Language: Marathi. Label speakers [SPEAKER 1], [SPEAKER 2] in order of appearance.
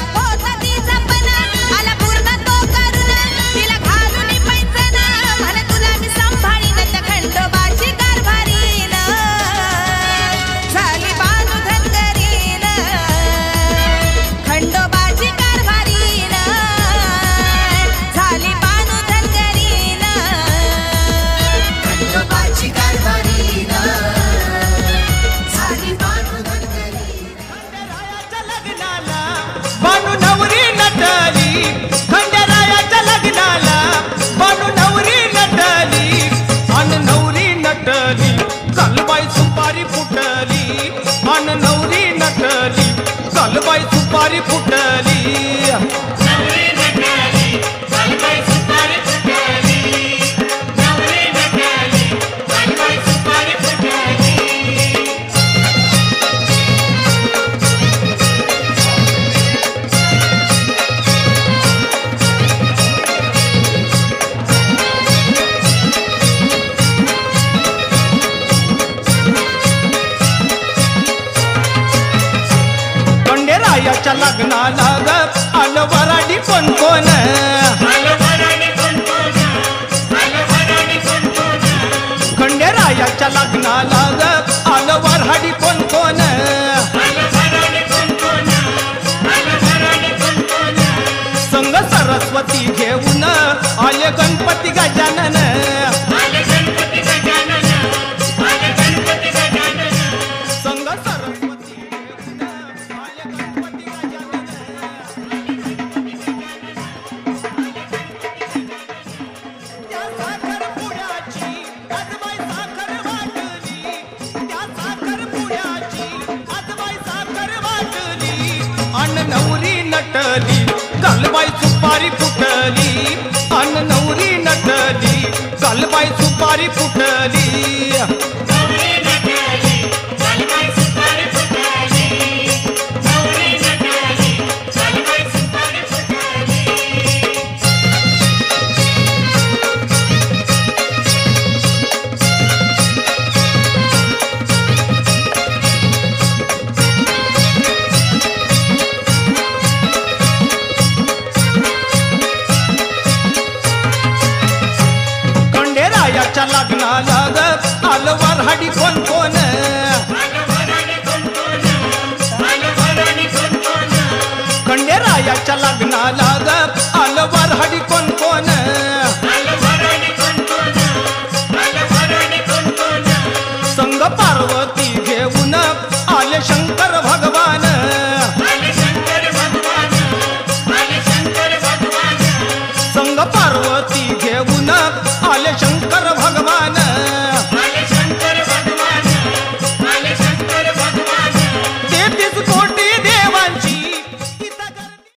[SPEAKER 1] सुपारी फुटली नवरी नटली चालबाई सुपारी फुटली नवरी नटली चालबाई सुपारी फुटली
[SPEAKER 2] खंडेरायाच्या लग्नाला ग आलं वराडी कोण कोण खंडेरायाच्या लग्नाला ग आलं वराडी कोण कोण संग सरस्वती घेऊन आले गणपती गजानन संग सरस्वती नवरी नटली कालबाई सुपारी फुटली अन नवरी नटली कालबाई सुपारी फुटली
[SPEAKER 1] नवरी नटली चालबाई सुपारी फुटली नवरी नटली चालबाई सुपारी फुटली
[SPEAKER 2] खंडेरायाच्या लग्नाला ग आलं वऱ्हाडी कोण कोण खंडेरायाच्या लग्नाला